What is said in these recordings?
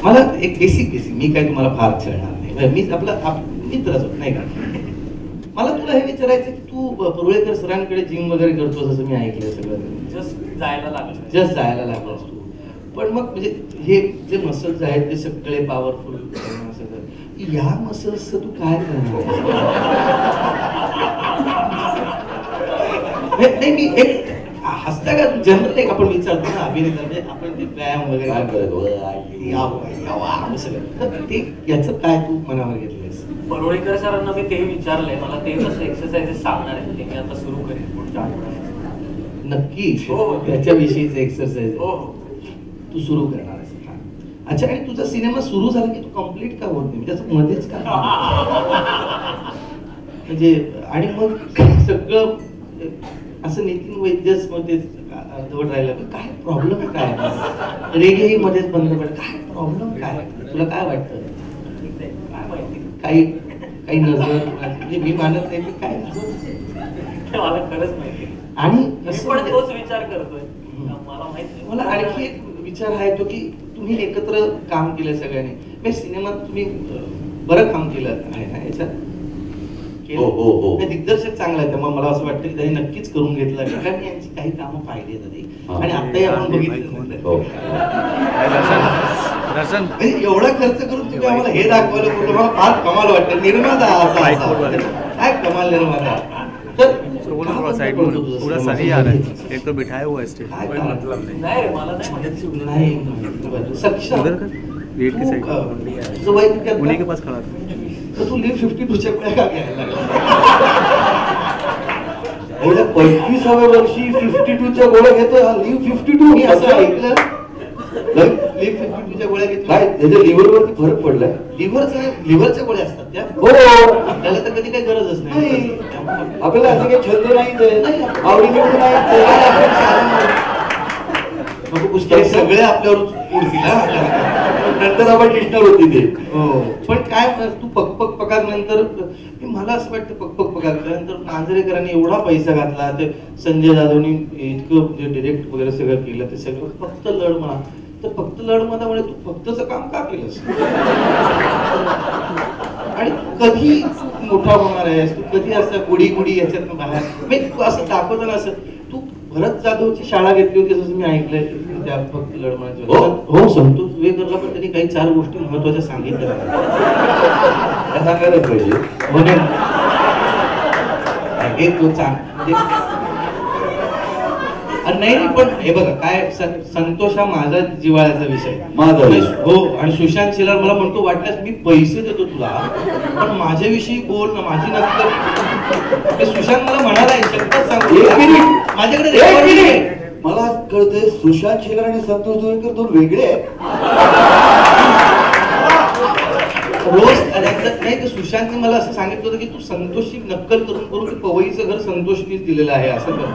मला एक बेसिक मी काय तुम्हाला फार छळणार नाही, मी आपला मित्रच होत नाही का. मला तुला हे विचारायचं की तू परुळेकर सरांकडे जिम वगैरे करतोस असं मी ऐकलंय सगळं. जस्ट जायला लागलास तू. पण मग म्हणजे हे जे मसल्स आहेत ते सगळे पॉवरफुल सगळं, या मसल्स तू काय करणार? नाही मी एक हसता का जनरल एक आपण विचारतो ना अभिनेता, म्हणजे आपण ते व्यायाम वगैरे काय करतो सगळं, ते याचं काय तू मनावर घेतलंयस? परुळेकर सरांना मी ते विचारलंय, मला ते कसं एक्सरसाइजेस सांगणार आहे ते मी आता सुरू करेन पुढच्या आठवड्यात. नक्की त्याच्याविषयीचे एक्सरसाइज तू सुरू करणार आहेस. अच्छा, आणि तुझा सिनेमा सुरू झाला की तू कम्प्लीट का होत नाही, त्याचं मध्येच का म्हणजे? आणि मग सगळं असं नितीन वैद्यच मध्ये अर्धवट राहिलं, काय प्रॉब्लेम काय? रेडिओही मध्येच बंद पडलं, काय प्रॉब्लेम काय? तुला काय वाटतं? काही नजर म्हणजे मी मानत नाही की काय मला खरंच माहिती. आणि पण तोच विचार करतोय, मला माहिती. मला आणखी एक विचार आहे तो की तुम्ही एकत्र काम केलं सगळ्यांनी, म्हणजे सिनेमात तुम्ही बरं काम केलं आहे ना याच्यात. दिग्दर्शक चांगला आहे, त्यामुळे मला असं वाटतं की त्यांनी नक्कीच करून घेतलं, कारण यांची काही कामं पाहिली आहेत आणि आताही आपण बघितलं एवढा खर्च करून तुम्ही आम्हाला हे दाखवलं, मला फार कमाल वाटतं. निर्माता असा काय कमाल निर्माता. तर पूरा सही आ रहा है, एक तो बिठाया हुआ है स्टेज, कोई मतलब नहीं. मला नाही सक्षम गेट की साइड जो वय किती उन्हीं के पास खड़ा था. तर तू लिव 52 च्या गोळ्या का घ्यायला लागला? 25व्या वर्षी 52 च्या गोळ्या घेतो, लिव 52. मी असं ऐकलं लिव 52 च्या गोळ्या घेतो काय त्याच्या लिव्हरवरती फरक पडलाय? लिव्हरच्या गोळ्या असतात त्या. हो, त्याला तर कधी काही गरजच नाही. आपल्याला असं काही छंद नाही, आवडीने पुस्तक सगळे आपल्यावर उडतील नंतर आपण डिस्टर्ब होती ते. हो, पण काय तू पकपक पगार नंतर मला असं वाटतं पकपक पगार नंतर मांजरेकरांनी एवढा पैसा घातला, ते संजय जाधवनी इतकं डिरेक्ट वगैरे सगळं केलं, ते सगळं फक्त लढ म्हणा. तर फक्त लढ मनामुळे तू फक्तच काम का केलंस? आणि कधी मोठा होणार आहेस तू? कधी असं गुडी याच्यात बाहेर तू असं दाखवताना असं तू भरत जाधवची शाळा घेतली होती असं मी ऐकलंय त्या फक्त लढ म्हणायचं. हो, संतोष विवेकरला पण त्यांनी काही 4 गोष्टी महत्वाच्या सांगितल्या सांगायला पाहिजे. नाही पण हे बघा काय, संतोष हा माझा जिव्हाळ्याचा विषय माझा. हो, आणि सुशांत शेलार मला म्हणतो वाटल्यास मी पैसे देतो तुला, पण माझ्याविषयी बोल ना, माझी नक्कल. सुशांत मला म्हणाला सांगू माझ्याकडे मला कळतंय सुशांत शेलार आणि संतोष जोगळेकर 2 वेगळे आहेत. रोज नाही, तर सुशांतने मला असं सांगितलं होतं की तू संतोषची नक्कल करून पवईचं घर संतोषनीच दिलेलं आहे असं कर.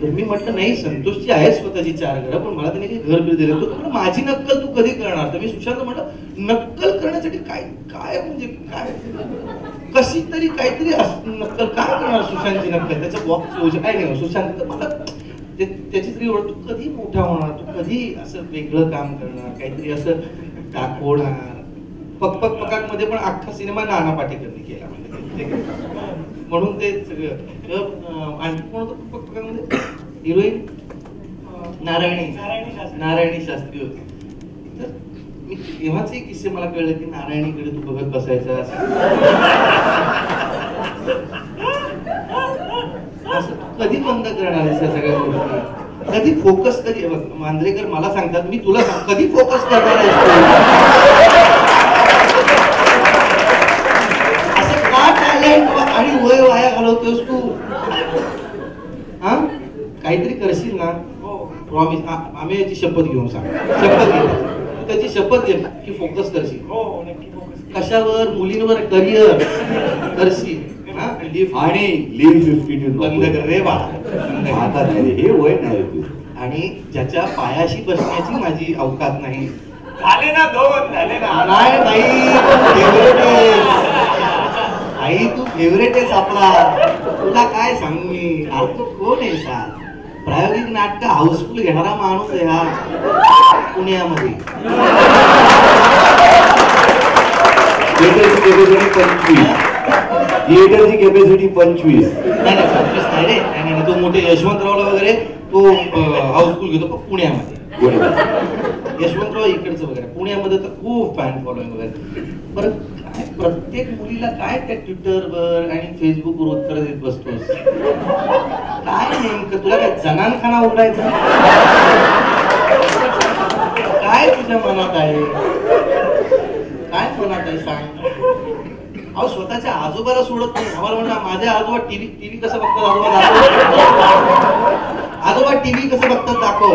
तर मी म्हटलं नाही, संतोषची आहे स्वतःची 4 घरं, पण मला त्याने काही घर बिर दिलं. तर माझी नक्कल तू कधी करणार? तर मी सुशांत म्हटलं नक्कल करण्यासाठी काय काय म्हणजे काय कशी तरी काहीतरी नक्कल काय करणार? सुशांतची नक्कल त्याच्या बॉक्स काय नाही. सुशांत मला त्याची तरी ओळख, तू कधी मोठा होणार, तू कधी असं वेगळं काम करणार, काहीतरी असं दाखवणार. पकपक पकाक मध्ये पण अख्खा सिनेमा नाना पाटेकरनी केला म्हणून ते सगळं. आणखी कोण होतं पकपक पकाक मध्ये? हिरोईन नारायणी शास्त्री होती. तर मी तेव्हाचे किस्से मला कळले की नारायणीकडे तू बघत बसायचा असं कधी बंद करणार आहेस या सगळ्या गोष्टी? कधी फोकस कधी? मांजरेकर मला सांगतात, मी तुला कधी फोकस करणार आहेस? असं का टॅलेंट आणि वय वाया घालवतोस तू? हा, काहीतरी करशील ना. प्रॉमिस, आम्ही याची शपथ घेऊन सांग. शपथ घे, त्याची शपथ घे की फोकस करशील. हो, नक्की फोकस. कशावर? मुलींवर करिअर करशील. आणि लिव्ह 52 बंद कर रे बाळा, आता नाही, हे वय नाही तू. आणि ज्याच्या पायाशी बसण्याची माझी अवकात नाही. झाले ना 2 झाले ना. नाही आई, तू फेवरेट आहेस आपला. तुला काय सांगू मी? तू कोण आहे सांग? प्रायोगिक नाटक हाऊसफुल घेणारा माणूस आहे हा पुण्यामध्ये. थिएटरची कॅपॅसिटी 25. नाही नाही 25 नाही रे, नाही नाही, तो मोठे यशवंतरावला वगैरे तो हाऊसफुल घेतो पण पुण्यामध्ये. यशवंतराव इकडचं वगैरे, पुण्यामध्ये तर खूप फॅन फॉलोइंग वगैरे. बरं काय प्रत्येक मुलीला काय त्या ट्विटरवर आणि फेसबुकवर उत्तर देत बसतोस? काय नेमकं तुला काय जनानखाना उघडायचा? काय तुझ्या मनात आहे? काय मनात आहे सांग. अहो स्वतःच्या आजोबाला सोडत नाही. आम्हाला म्हणा माझ्या आजोबा टीव्ही कसं बघतात, आजोबा टीव्ही कसं बघतात दाखव.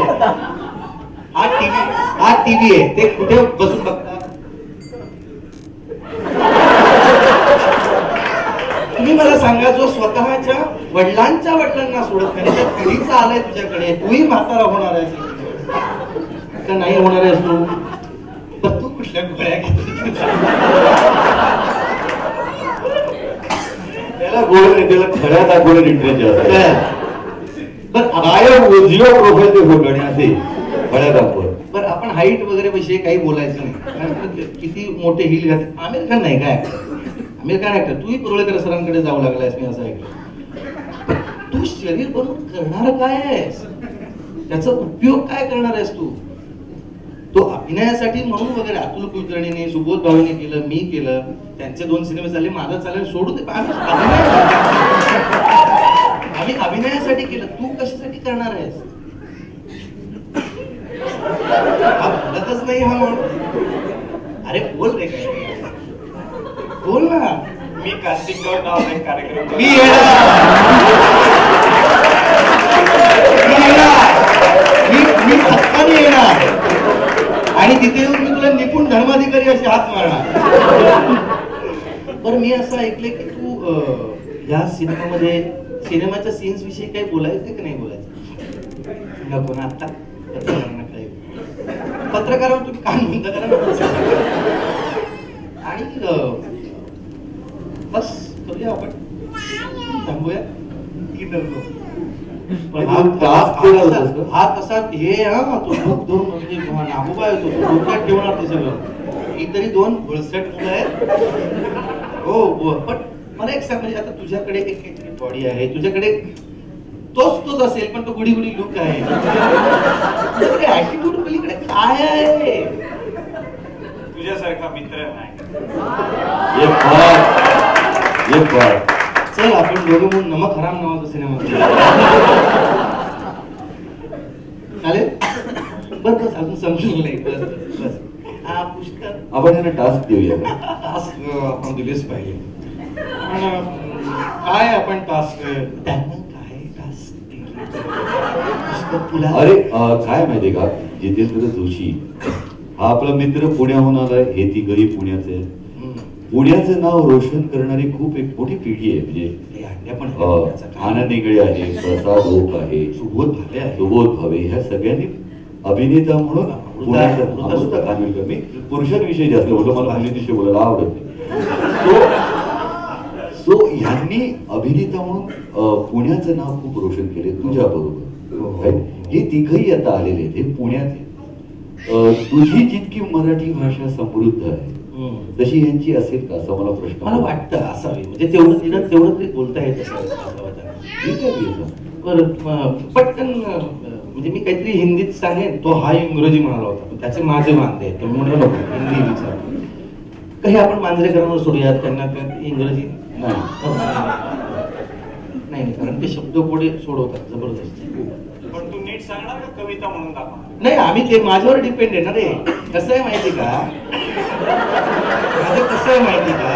हा टीव्ही आहे, ते कुठे बसून बघतात? तुम्ही मला सांगा, जो स्वतःच्या वडिलांना सोडत नाही, त्या पिढीचा आलाय तुझ्याकडे, तूही म्हातारा होणार आहेस का नाही होणार आहेस तू? पण तू कुठल्या गोळ्या घेतो? त्याला गोळ नाही, त्याला खऱ्या दाखवण्यात इंटरेस्ट जास्त आहे. बरं झिरो प्रोफाईल ते फोटो आणि असे खऱ्या दाखवत. बरं आपण हाईट वगैरे विषयी काही बोलायचं नाही, कारण किती मोठे हिल घात. आमिर खान नाही काय, आमिर खान ऍक्टर. तूही पुरळेकर सरांकडे जाऊ लागलायस मी असं ऐकलं. तू शरीर बनवून करणार काय आहेस? त्याचा उपयोग काय करणार आहेस तू? तो अभिनयासाठी म्हणून वगैरे अतुल कुलकर्णीने, सुबोध भाऊने केलं, मी केलं, त्यांचे 2 सिनेमे चालले, माझा चालेल, सोडू दे. आम्ही अभिनयासाठी केलं, तू कशासाठी करणार आहेस? बोलतच नाही हा म्हणून. अरे बोल रे, काय बोल ना. मी कास्टिंग काउट नावाचा एक कार्यक्रम मी हक्काने येणार आणि तिथे येऊन मी तुला निपुण धर्माधिकारी असे हात मारणार. बरं मी असं ऐकलंय की तू या सिनेमामध्ये सिनेमाच्या सीन्स विषयी काही बोलायचं की नाही बोलायचं? कोणा आता पत्रकारांना काही पत्रकारांवर तुम्ही काय म्हणता करा. आणि बस करूया आपण, थांबूया की नको? हा तसा हे तो बुक धरून म्हणजे नागोबा येतो, तो डोक्यात ठेवणार ते सगळं. ही तरी 2 भुळसट मुलं आहेत. हो पण मला एक सांग, म्हणजे आता तुझ्याकडे एक काहीतरी बॉडी आहे, तुझ्याकडे तोच असेल पण तो गुडी गुडी लुक आहे. ऍटिट्यूड पलीकडे काय आहे? तुझ्यासारखा मित्र नाही. चल आपण दोघं म्हणून नमक हराम नावाचा सिनेमा चालेल. बस अजून समजून नाही. बस हा पुस्तक आपण त्यांना टास्क देऊया. टास्क आपण दिलेच पाहिजे. काय आपण टास्क त्यांना काय टास्क तुला? अरे काय माहितीये का, जितेंद्र जोशी हा आपला मित्र पुण्याहून आलाय. हे तिघही पुण्याचे आहेत. पुण्याचं नाव रोशन करणारी खूप एक मोठी पिढी आहे. म्हणजे आनंद इंगळे आहे, प्रसाद ओक आहे, सुबोध भावे, ह्या सगळ्यांनी अभिनेता म्हणून पुण्याचं. मी पुरुषांविषयी जास्त बोलतो, मला मुलींविषयी बोलायला आवडत नाही. सो ह्यांनी अभिनेता म्हणून पुण्याचं नाव खूप रोशन केले तुझ्या बरोबर. हे तिघही आता आलेले आहेत, हे पुण्याचे. तुझी जितकी मराठी भाषा समृद्ध आहे तशी यांची असेल का असं मला प्रश्न. मला वाटतं असावी, म्हणजे तेवढं तरी बोलता येत असावं. पटकन म्हणजे मी काहीतरी हिंदीत सांगेन, तो हा इंग्रजी म्हणाला होता, त्याचे माझे वांदे आहेत. म्हणलं नको हिंदी विचार, काही आपण मांजरेकरांवर सोडूयात, त्यांना इंग्रजी नाही, कारण ते शब्दकोडे सोडवतात जबरदस्त. पण तू नीट सांगणार का कविता म्हणून दाखव? नाही, आम्ही ते माझ्यावर डिपेंड आहे ना रे. कसं आहे माहिती का, माझं कसं आहे माहिती का,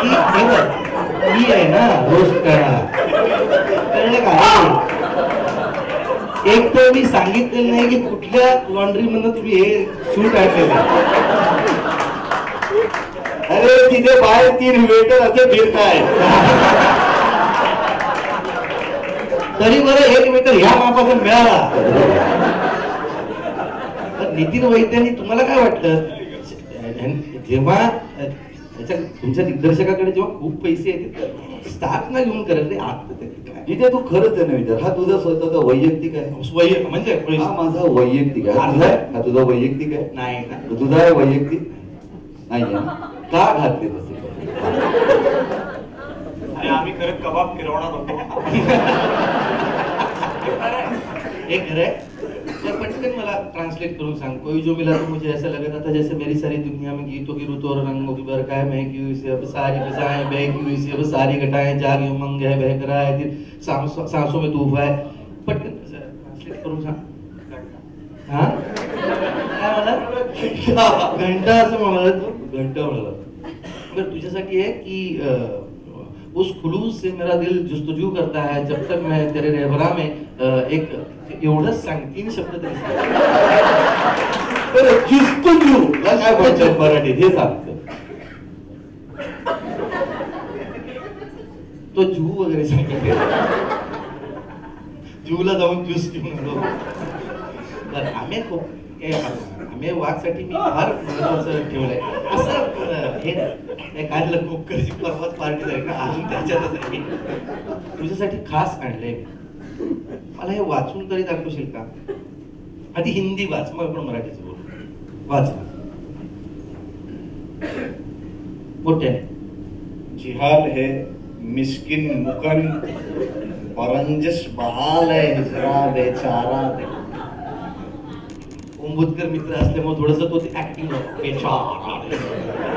की मी आहे ना रोस्ट करणार, कळलं का? एक तर मी सांगितलेलं नाही की कुठल्या लॉन्ड्री मधनं तुम्ही हे शूट आणलेलं. अरे तिथे बाहेर 3 वेटर असे फिरताय. तरी बरं 1 मीटर ह्या मापासून मिळाला. नितीन वैद्यांनी तुम्हाला काय वाटलं, जेव्हा तुमच्या दिग्दर्शकाकडे जेव्हा खूप पैसे येतात स्टाफ ना घेऊन करत रे आता तिथे तू खरंच आहे ना विचार. हा तुझा स्वतःचा वैयक्तिक आहे, म्हणजे हा माझा वैयक्तिक आहे. हा तुझा वैयक्तिक आहे. नाही तुझा आहे वैयक्तिक. नाहीये ना? का घातले तसे? आणि आम्ही खरं कबाब फिरवणार होतो. एक घर है पटकन मला ट्रांसलेट करून सांग. कोई जो मिला तो मुझे ऐसा लगा था जैसे मेरी सारी दुनिया में गीतों की रुत और रंगों की बरखा महकी हुई से अब सारी फिजाएं बहकी हुई से अब सारी घटाएं जागी उमंग है बहक रहा है दिल सांसों में तूफा है. पटकन ट्रांसलेट करून सांग. हाँ काय म्हणाला? घंटा असं म्हणाला तो. घंटा म्हणाला. बरं तुझ्यासाठी आहे की उस खुलूस से मेरा दिल जुस्तजू करता है जब तक मैं तेरे रहबरा में एक एवढंच सांग 3 शब्द तरी सांग. जुस्तजू काय बोलतात मराठीत हे सांगतो. तो जू वगैरे सांगितले. जूला जाऊन ज्यूस घेऊन आलो. आम्ही वाघसाठी मी फार महत्वाचं ठेवलंय असं हे काढलं कोकरची परवाच पार्टी झाली ना अजून त्याच्यातच आहे. तुझ्यासाठी खास आणलंय मला हे वाचून तरी दाखवशील का? आधी हिंदी वाच मग आपण मराठीचं बोलू. वाच मोठे. जिहाल है मिस्किन मुकन परंजिश बहाल है हिजरा बेचारा दे. ओंबुदकर मित्र असल्यामुळे थोडस तो ऍक्टिंग बेचारा.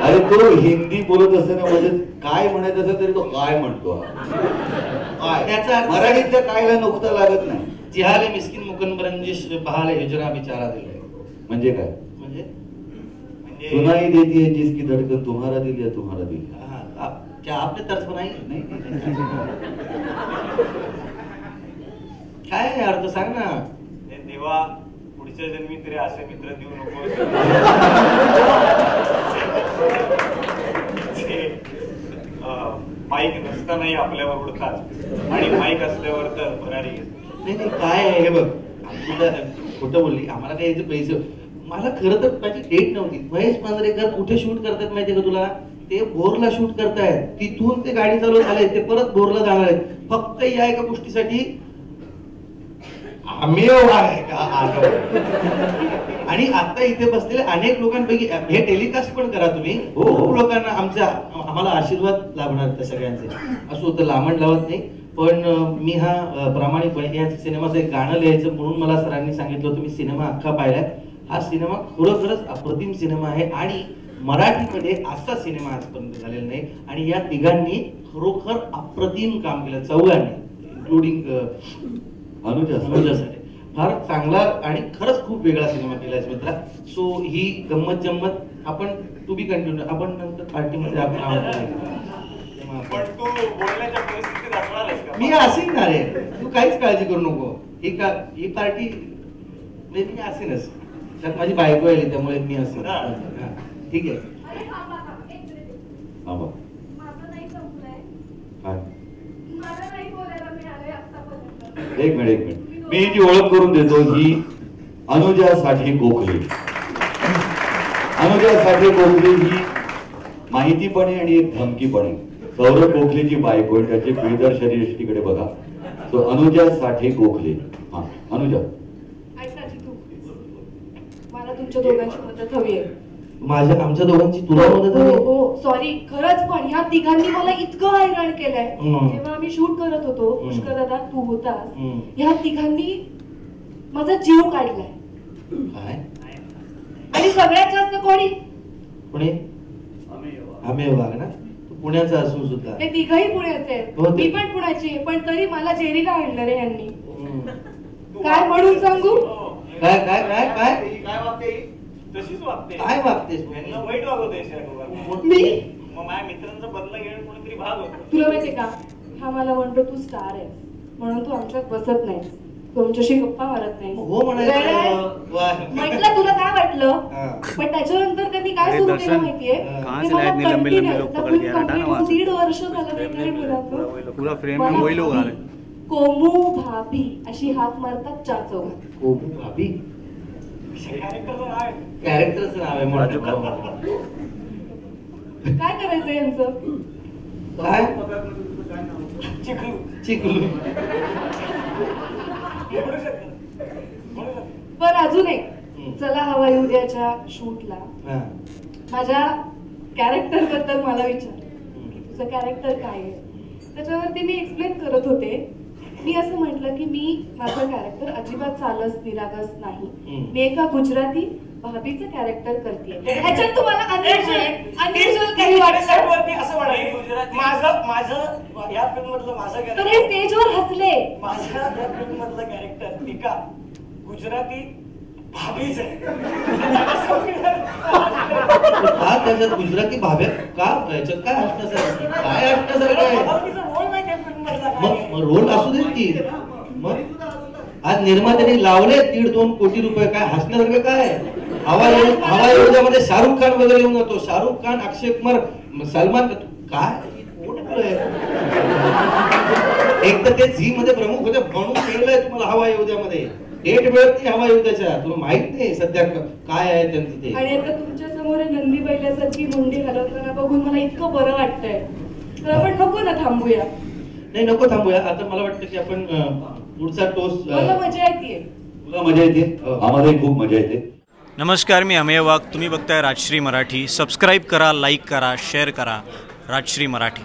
अरे तो हिंदी बोलत असताना म्हणजे काय म्हणायचं असेल तरी तो काय म्हणतो. त्याचा मराठीतल्या कायला नुकता लागत नाही. जिहाले मिस्किन मुकनबरंजिश बहाले हिजरा बिचारा दिले म्हणजे काय? म्हणजे सुनाई देती है जिसकी धड़कन तुम्हारा दिल या तुम्हारा दिल. क्या आपने तर्ज बनाई नाही? काय आहे अर्थ सांग ना. हे देवा पुढच्या जन्मी तरी असे मित्र देऊ नको. माईक नसतानाही आपल्यावर उडतात आणि माईक असल्यावर तर भरारी घेतात. नाही काय आहे हे बघ. तुला खोटं बोलली आम्हाला काही याचे पैसे. मला खरं तर माझी डेट नव्हती. महेश मांजरेकर कुठे शूट करतात माहितीये का तुला? ते भोरला शूट करतायत. तिथून ते गाडी चालवत आले ते परत भोरला जाणार आहेत फक्त या एका गोष्टीसाठी. आम्ही आहे का? आणि आता इथे बसलेले अनेक लोकांपैकी हे टेलिकास्ट पण करा तुम्ही. खूप लोकांना आम्हाला आशीर्वाद लाभणार त्या सगळ्यांचे. असं होतं लांबण लावत नाही पण मी हा प्रामाणिकपणे या सिनेमाचं एक गाणं लिहायचं म्हणून मला सरांनी सांगितलं होतं. मी सिनेमा अख्खा पाहिलाय. हा सिनेमा खरोखरच अप्रतिम सिनेमा आहे आणि मराठीमध्ये असा सिनेमा आजपर्यंत झालेला नाही. आणि या तिघांनी खरोखर अप्रतिम काम केलं. चौघांनी इन्क्लुडिंग अनुजासाठी फार चांगला आणि खरंच खूप वेगळा सिनेमा केलाय मित्रा. सो ही गंमत जम्मत आपण टू बी कंटिन्यू आपण नंतर पार्टीमध्ये आपण पण तू बोलण्याच्या परिस्थितीत असणारच का? मी असेन रे. तू काहीच काळजी करू नको. ही पार्टी मी असेनच. त्यात माझी बायको आली त्यामुळे मी असेन. ठीक आहे. एक मिनिट मी जी ओळख करून देतो. ही अनुजा साठे गोखले. अनुजा साठे गोखले ही माहितीपणे आणि एक धमकीपणे सौरभ गोखलेची बायको आहे. त्याचे पिळदार शरीरष्टीकडे बघा. तो अनुजा साठे गोखले. हा अनुजा मला तुमच्या दोघांची मदत हवी आहे. आमच्या दोघांची तुला मदत हवी? हो सॉरी खरंच पण ह्या तिघांनी मला इतकं हैराण केलंय. जेव्हा आम्ही शूट करत होतो पुष्कर दादा तू होतास. ह्या तिघांनी माझा जीव काढलाय. काय? आणि सगळ्यात जास्त कोणी आम्ही वाघ ना. तू पुण्याचा असून सुद्धा. ते तिघही पुण्याचे आहेत. मी पण पुण्याची आहे पण तरी मला जेरीला आणलं रे यांनी. काय म्हणून सांगू? काय काय काय काय काय वागते? तशीच वागते. काय वागतेस? वाईट वागवतेस. मी मग माझ्या मित्रांचा बदला घेणं कोणीतरी भाग होतो. तुला माहितीये का हा मला म्हणतो तू स्टार आहेस म्हणून तू आमच्यात बसत नाहीस. तू आमच्याशी गप्पा मारत नाहीस. हो म्हणायचं. म्हटलं तुला काय वाटलं पण त्याच्यानंतर त्यांनी काय सुरू केलं माहितीये? दीड वर्ष झालं वेगळे मुलाचं. पूरा फ्रेम में वही लोग आ रहे हैं. कोमू भाभी अशी हाक मारतात 4 चौघात. कोमू भाभी कॅरेक्टरचं नाव आहे. कॅरेक्टरचं नाव आहे म्हणून. काय करायचं यांचं? काय? चिखलू. चिखलू. बरं अजून एक चला हवा उद्याच्या शूटला माझ्या कॅरेक्टर बद्दल मला विचारलं की तुझं कॅरेक्टर काय आहे. त्याच्यावरती मी एक्सप्लेन करत होते. मी असं म्हटलं की माझं कॅरेक्टर अजिबात सालस निरागस नाही. मी एका गुजराती भाभीचं कॅरेक्टर करते. ह्याच्यात तुम्हाला अनयुजुअल काही वाटतं? असं म्हणाले माझं या फिल्म मधलं माझं तर कॅरेक्टर, हे स्टेजवर हसले. माझं या फिल्म मधलं कॅरेक्टर एका गुजराती भाभीच आहे. का त्याच्यात गुजराती भाभ्या का याच्यात काय असण्यासारखं काय असण्यासारखं आहे? तिचा रोल माहिती आहे फिल्म मधला मग रोल असू देत की. मग आज निर्मात्याने लावले 1.5-2 कोटी रुपये. काय हसण्यासारखं काय? हवा योजनेमध्ये शाहरुख खान वगैरे येऊन जातो. शाहरुख खान, अक्षय कुमार, सलमान काय एक तर ते झी मध्ये प्रमुख होते म्हणून केलंय तुम्हाला हवा योद्यामध्ये. डेट मिळत नाही हवा योद्याच्या. तुला माहित नाही सध्या काय आहे त्यांचं ते. आणि आता तुमच्या समोर नंदी बैलासारखी मुंडी हलवताना बघून मला इतकं बरं वाटतंय. तर आपण नको ना थांबूया? नाही नको थांबूया. आता मला वाटतं की आपण पुढचा टोस्ट. मला मजा येते. तुला मजा येते? आम्हालाही खूप मजा येते. नमस्कार, मी अमेय वाघ. तुम्ही बघताय राजश्री मराठी. सबस्क्राईब करा, लाईक करा, शेअर करा. राजश्री मराठी.